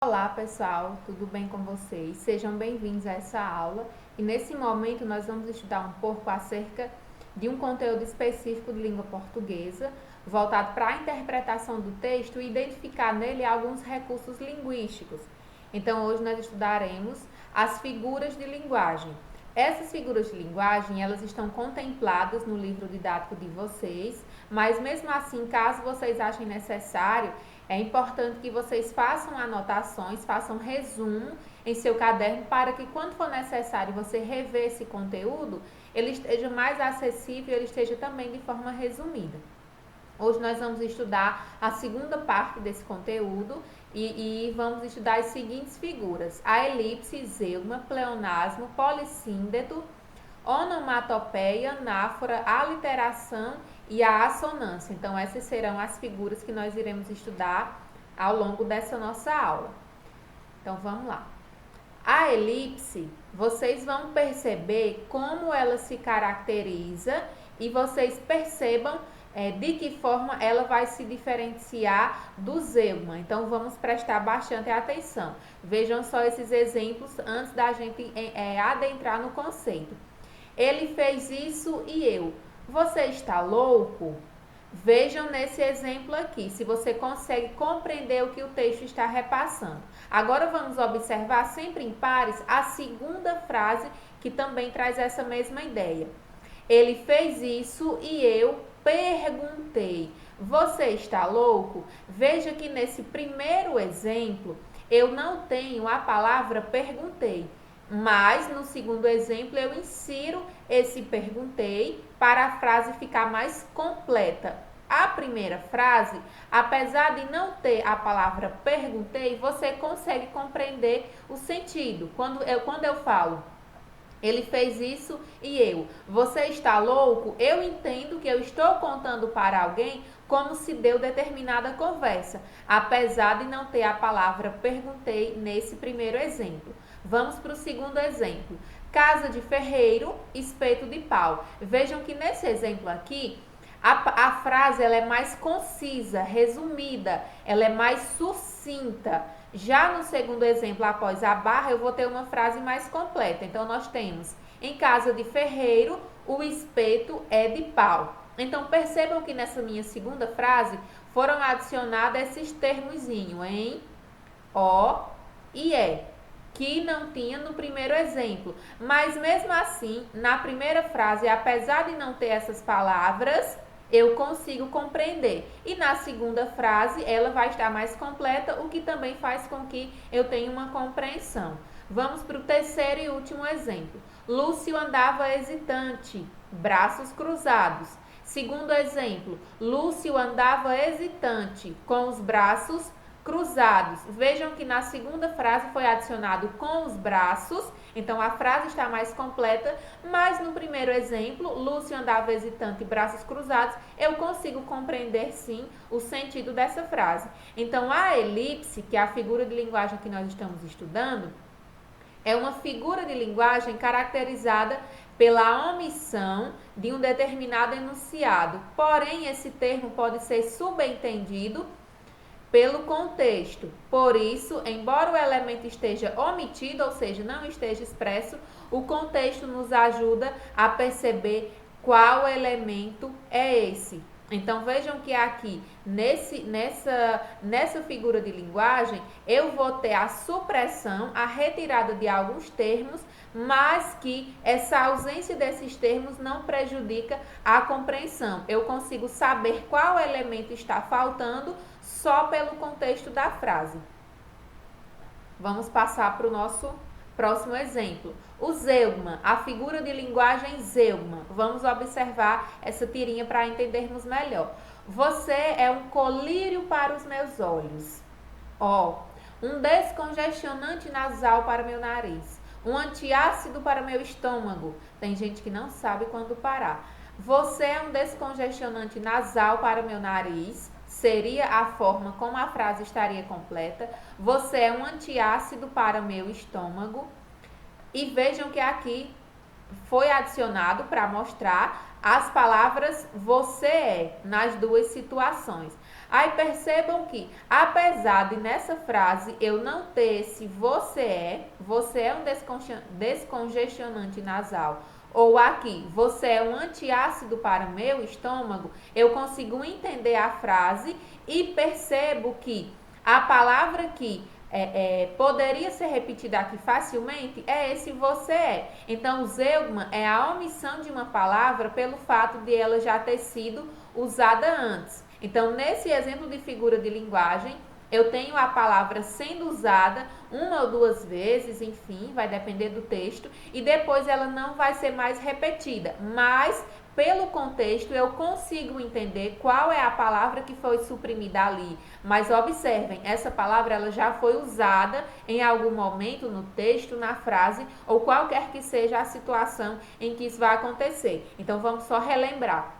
Olá pessoal, tudo bem com vocês? Sejam bem-vindos a essa aula e nesse momento nós vamos estudar um pouco acerca de um conteúdo específico de língua portuguesa voltado para a interpretação do texto e identificar nele alguns recursos linguísticos. Então hoje nós estudaremos as figuras de linguagem. Essas figuras de linguagem, elas estão contempladas no livro didático de vocês, mas mesmo assim, caso vocês achem necessário, é importante que vocês façam anotações, façam resumo em seu caderno para que quando for necessário você rever esse conteúdo, ele esteja mais acessível, ele esteja também de forma resumida. Hoje nós vamos estudar a segunda parte desse conteúdo e vamos estudar as seguintes figuras: a elipse, zeugma, pleonasmo, polissíndeto, onomatopeia, anáfora, aliteração e a assonância. Então, essas serão as figuras que nós iremos estudar ao longo dessa nossa aula. Então, vamos lá. A elipse, vocês vão perceber como ela se caracteriza e vocês percebam de que forma ela vai se diferenciar do zeugma. Então, vamos prestar bastante atenção. Vejam só esses exemplos antes da gente adentrar no conceito. Ele fez isso e eu. Você está louco? Vejam nesse exemplo aqui, se você consegue compreender o que o texto está repassando. Agora vamos observar sempre em pares a segunda frase que também traz essa mesma ideia. Ele fez isso e eu perguntei. Você está louco? Veja que nesse primeiro exemplo eu não tenho a palavra perguntei. Mas no segundo exemplo eu insiro esse perguntei para a frase ficar mais completa. A primeira frase, apesar de não ter a palavra perguntei, você consegue compreender o sentido. Quando eu falo ele fez isso e eu. Você está louco? Eu entendo que eu estou contando para alguém como se deu determinada conversa, apesar de não ter a palavra perguntei nesse primeiro exemplo. Vamos para o segundo exemplo. Casa de ferreiro, espeto de pau. Vejam que nesse exemplo aqui, a frase ela é mais concisa, resumida, ela é mais sucinta. Já no segundo exemplo, após a barra, eu vou ter uma frase mais completa. Então, nós temos, em casa de ferreiro, o espeto é de pau. Então, percebam que nessa minha segunda frase foram adicionados esses termozinhos, em, ó e é, que não tinha no primeiro exemplo. Mas, mesmo assim, na primeira frase, apesar de não ter essas palavras, eu consigo compreender. E na segunda frase, ela vai estar mais completa, o que também faz com que eu tenha uma compreensão. Vamos para o terceiro e último exemplo. Lúcio andava hesitante, braços cruzados. Segundo exemplo, Lúcio andava hesitante, com os braços cruzados. Vejam que na segunda frase foi adicionado com os braços, então a frase está mais completa, mas no primeiro exemplo, Lúcio andava hesitante, braços cruzados, eu consigo compreender sim o sentido dessa frase. Então a elipse, que é a figura de linguagem que nós estamos estudando, é uma figura de linguagem caracterizada pela omissão de um determinado enunciado. Porém, esse termo pode ser subentendido pelo contexto. Por isso, embora o elemento esteja omitido, ou seja, não esteja expresso, o contexto nos ajuda a perceber qual elemento é esse. Então, vejam que aqui, nessa figura de linguagem, eu vou ter a supressão, a retirada de alguns termos, mas que essa ausência desses termos não prejudica a compreensão. Eu consigo saber qual elemento está faltando só pelo contexto da frase. Vamos passar para o nosso próximo exemplo. O zeugma, a figura de linguagem zeugma. Vamos observar essa tirinha para entendermos melhor. Você é um colírio para os meus olhos. Ó, um descongestionante nasal para meu nariz. Um antiácido para meu estômago. Tem gente que não sabe quando parar. Você é um descongestionante nasal para meu nariz. Seria a forma como a frase estaria completa. Você é um antiácido para meu estômago. E vejam que aqui foi adicionado para mostrar as palavras você é nas duas situações. Aí percebam que, apesar de nessa frase eu não ter esse você é um descongestionante nasal, ou aqui, você é um antiácido para o meu estômago, eu consigo entender a frase e percebo que a palavra que poderia ser repetida aqui facilmente é esse você é. Então, o zeugma é a omissão de uma palavra pelo fato de ela já ter sido usada antes. Então, nesse exemplo de figura de linguagem, eu tenho a palavra sendo usada uma ou duas vezes, enfim, vai depender do texto, e depois ela não vai ser mais repetida, mas pelo contexto eu consigo entender qual é a palavra que foi suprimida ali. Mas observem, essa palavra ela já foi usada em algum momento no texto, na frase, ou qualquer que seja a situação em que isso vai acontecer. Então vamos só relembrar.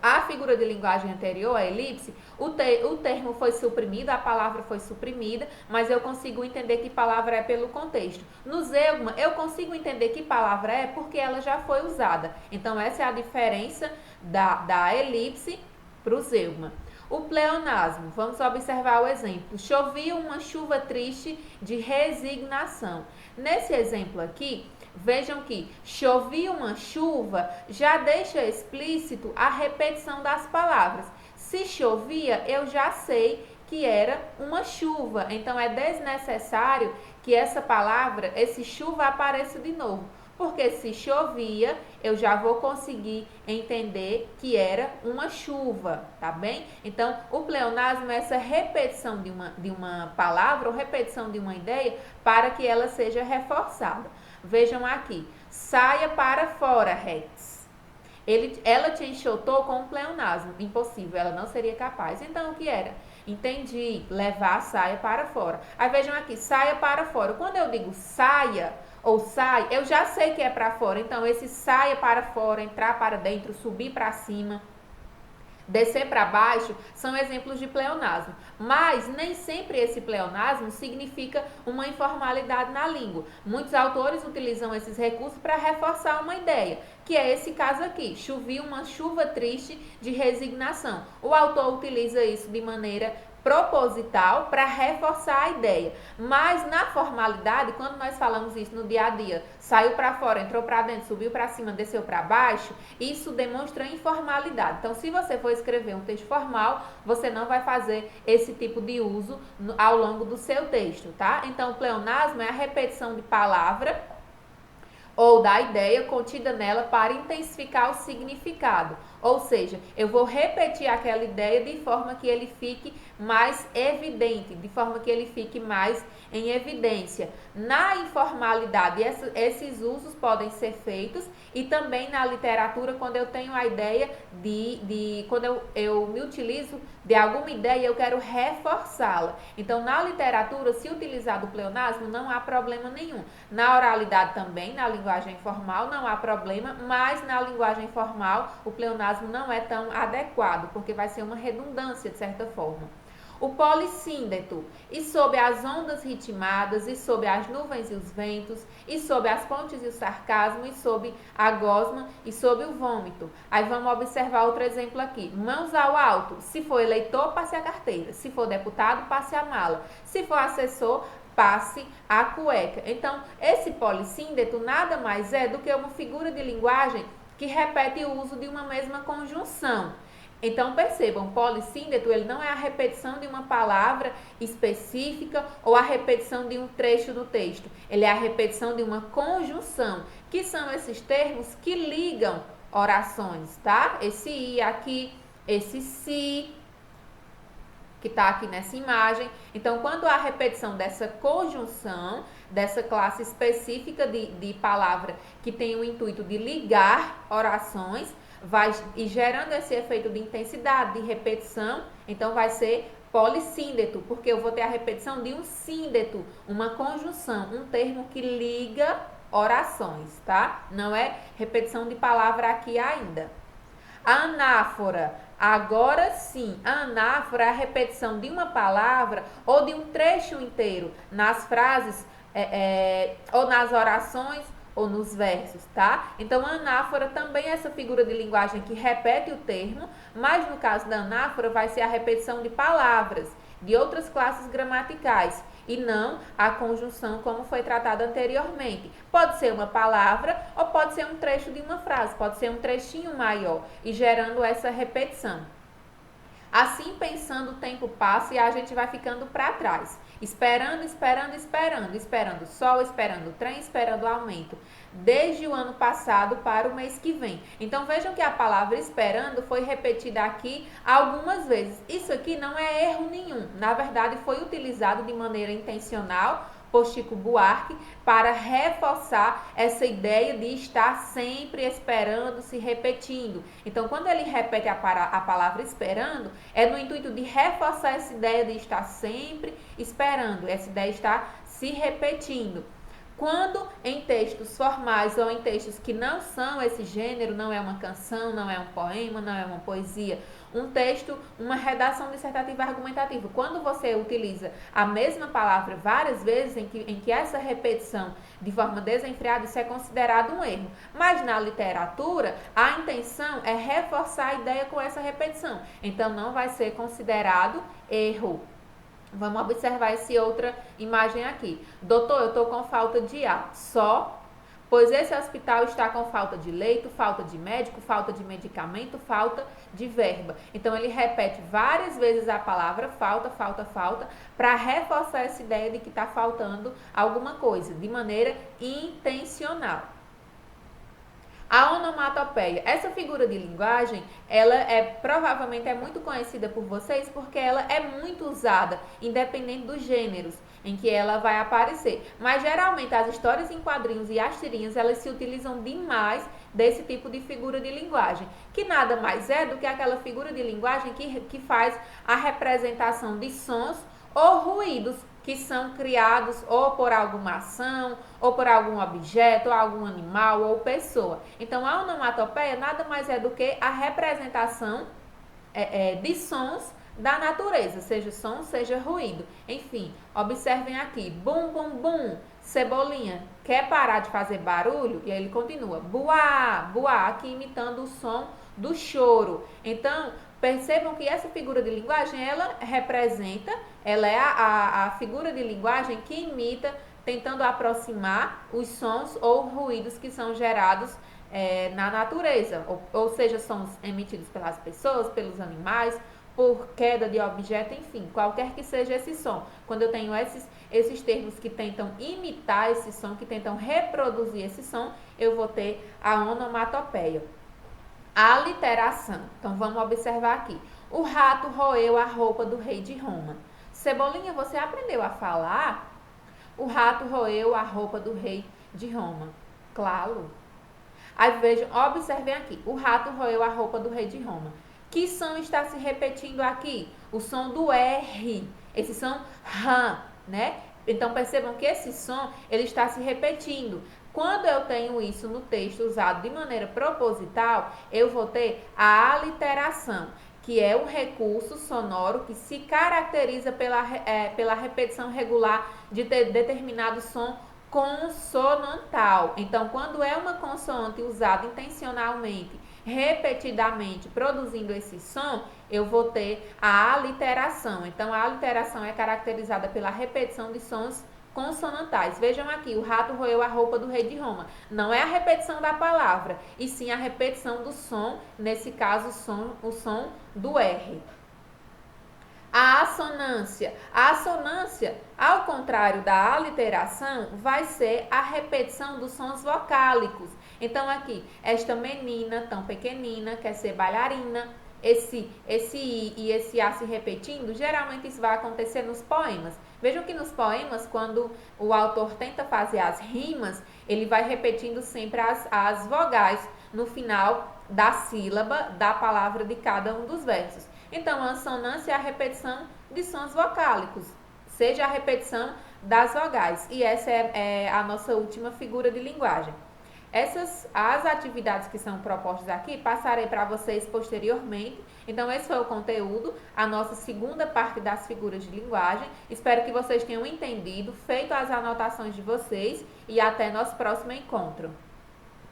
A figura de linguagem anterior, a elipse, o termo foi suprimido, a palavra foi suprimida, mas eu consigo entender que palavra é pelo contexto. No zeugma, eu consigo entender que palavra é porque ela já foi usada. Então, essa é a diferença da elipse para o zeugma. O pleonasmo, vamos observar o exemplo. Chovia uma chuva triste de resignação. Nesse exemplo aqui, vejam que chovia uma chuva já deixa explícito a repetição das palavras. Se chovia, eu já sei que era uma chuva. Então, é desnecessário que essa palavra, esse chuva, apareça de novo. Porque se chovia, eu já vou conseguir entender que era uma chuva, tá bem? Então, o pleonasmo é essa repetição de uma palavra ou repetição de uma ideia para que ela seja reforçada. Vejam aqui, saia para fora, Rex. Ela te enxotou com um pleonasmo, impossível, ela não seria capaz. Então, o que era? Entendi, levar a saia para fora. Aí vejam aqui, saia para fora. Quando eu digo saia ou sai, eu já sei que é para fora. Então, esse saia para fora, entrar para dentro, subir para cima, descer para baixo, são exemplos de pleonasmo. Mas nem sempre esse pleonasmo significa uma informalidade na língua. Muitos autores utilizam esses recursos para reforçar uma ideia, que é esse caso aqui, chovia uma chuva triste de resignação. O autor utiliza isso de maneira proposital para reforçar a ideia. Mas na formalidade, quando nós falamos isso no dia a dia, saiu para fora, entrou para dentro, subiu para cima, desceu para baixo, isso demonstra informalidade. Então, se você for escrever um texto formal, você não vai fazer esse tipo de uso ao longo do seu texto, tá? Então, o pleonasmo é a repetição de palavra ou da ideia contida nela para intensificar o significado. Ou seja, eu vou repetir aquela ideia de forma que ele fique mais evidente, de forma que ele fique mais em evidência. Na informalidade, esses usos podem ser feitos e também na literatura, quando eu tenho a ideia quando eu me utilizo de alguma ideia, eu quero reforçá-la. Então, na literatura, se utilizar do pleonasmo, não há problema nenhum. Na oralidade também, na linguagem informal, não há problema, mas na linguagem formal, o pleonasmo não é tão adequado, porque vai ser uma redundância, de certa forma. O polissíndeto, e sob as ondas ritmadas, e sob as nuvens e os ventos, e sob as pontes e o sarcasmo, e sob a gosma, e sob o vômito. Aí vamos observar outro exemplo aqui. Mãos ao alto, se for eleitor, passe a carteira. Se for deputado, passe a mala. Se for assessor, passe a cueca. Então, esse polissíndeto nada mais é do que uma figura de linguagem que repete o uso de uma mesma conjunção. Então, percebam, polissíndeto, ele não é a repetição de uma palavra específica ou a repetição de um trecho do texto. Ele é a repetição de uma conjunção, que são esses termos que ligam orações, tá? Esse i aqui, esse si, que está aqui nessa imagem. Então, quando há repetição dessa conjunção, dessa classe específica de palavra que tem o intuito de ligar orações, vai e gerando esse efeito de intensidade, de repetição, então vai ser polissíndeto, porque eu vou ter a repetição de um síndeto, uma conjunção, um termo que liga orações, tá? Não é repetição de palavra aqui ainda. A anáfora, agora sim, a anáfora é a repetição de uma palavra ou de um trecho inteiro nas frases ou nas orações ou nos versos, tá? Então, a anáfora também é essa figura de linguagem que repete o termo, mas no caso da anáfora vai ser a repetição de palavras de outras classes gramaticais e não a conjunção como foi tratada anteriormente. Pode ser uma palavra ou pode ser um trecho de uma frase, pode ser um trechinho maior e gerando essa repetição. Assim, pensando, o tempo passa e a gente vai ficando para trás. Esperando, esperando, esperando. Esperando sol, esperando trem, esperando aumento. Desde o ano passado para o mês que vem. Então, vejam que a palavra esperando foi repetida aqui algumas vezes. Isso aqui não é erro nenhum. Na verdade, foi utilizado de maneira intencional por Chico Buarque para reforçar essa ideia de estar sempre esperando, se repetindo. Então, quando ele repete a palavra esperando, é no intuito de reforçar essa ideia de estar sempre esperando, essa ideia de estar se repetindo. Quando em textos formais ou em textos que não são esse gênero, não é uma canção, não é um poema, não é uma poesia, um texto, uma redação dissertativa argumentativa, quando você utiliza a mesma palavra várias vezes, em que essa repetição de forma desenfreada, isso é considerado um erro. Mas na literatura, a intenção é reforçar a ideia com essa repetição. Então, não vai ser considerado erro. Vamos observar essa outra imagem aqui. Doutor, eu estou com falta de ar. Só, pois esse hospital está com falta de leito, falta de médico, falta de medicamento, falta de verba. Então, ele repete várias vezes a palavra falta, falta, falta, para reforçar essa ideia de que está faltando alguma coisa, de maneira intencional. A onomatopeia, essa figura de linguagem, ela provavelmente é muito conhecida por vocês porque ela é muito usada, independente dos gêneros em que ela vai aparecer. Mas geralmente as histórias em quadrinhos e as tirinhas, elas se utilizam demais desse tipo de figura de linguagem, que nada mais é do que aquela figura de linguagem que faz a representação de sons ou ruídos que são criados ou por alguma ação, ou por algum objeto, ou algum animal, ou pessoa. Então, a onomatopeia nada mais é do que a representação de sons da natureza, seja som, seja ruído. Enfim, observem aqui, bum, bum, bum, Cebolinha, quer parar de fazer barulho? E aí ele continua, buá, buá, aqui imitando o som do choro. Então, percebam que essa figura de linguagem, ela representa, ela é a figura de linguagem que imita, tentando aproximar os sons ou ruídos que são gerados na natureza, ou seja, sons emitidos pelas pessoas, pelos animais, por queda de objeto, enfim, qualquer que seja esse som. Quando eu tenho esses termos que tentam imitar esse som, que tentam reproduzir esse som, eu vou ter a onomatopeia. A aliteração. Então, vamos observar aqui. O rato roeu a roupa do rei de Roma. Cebolinha, você aprendeu a falar? O rato roeu a roupa do rei de Roma. Claro. Aí, vejam, observem aqui. O rato roeu a roupa do rei de Roma. Que som está se repetindo aqui? O som do R. Esse som RAM, né? Então, percebam que esse som, ele está se repetindo. Quando eu tenho isso no texto usado de maneira proposital, eu vou ter a aliteração, que é um recurso sonoro que se caracteriza pela repetição regular de determinado som consonantal. Então, quando é uma consoante usada intencionalmente, repetidamente, produzindo esse som, eu vou ter a aliteração. Então, a aliteração é caracterizada pela repetição de sons consonantais. Vejam aqui, o rato roeu a roupa do rei de Roma. Não é a repetição da palavra, e sim a repetição do som, nesse caso, o som do R. A assonância. A assonância, ao contrário da aliteração, vai ser a repetição dos sons vocálicos. Então, aqui, esta menina tão pequenina quer ser bailarina. Esse I e esse A se repetindo, geralmente isso vai acontecer nos poemas. Vejam que nos poemas, quando o autor tenta fazer as rimas, ele vai repetindo sempre as vogais no final da sílaba da palavra de cada um dos versos. Então, a assonância é a repetição de sons vocálicos, seja a repetição das vogais. E essa é a nossa última figura de linguagem. As atividades que são propostas aqui, passarei para vocês posteriormente. Então, esse foi o conteúdo, a nossa segunda parte das figuras de linguagem. Espero que vocês tenham entendido, feito as anotações de vocês e até nosso próximo encontro.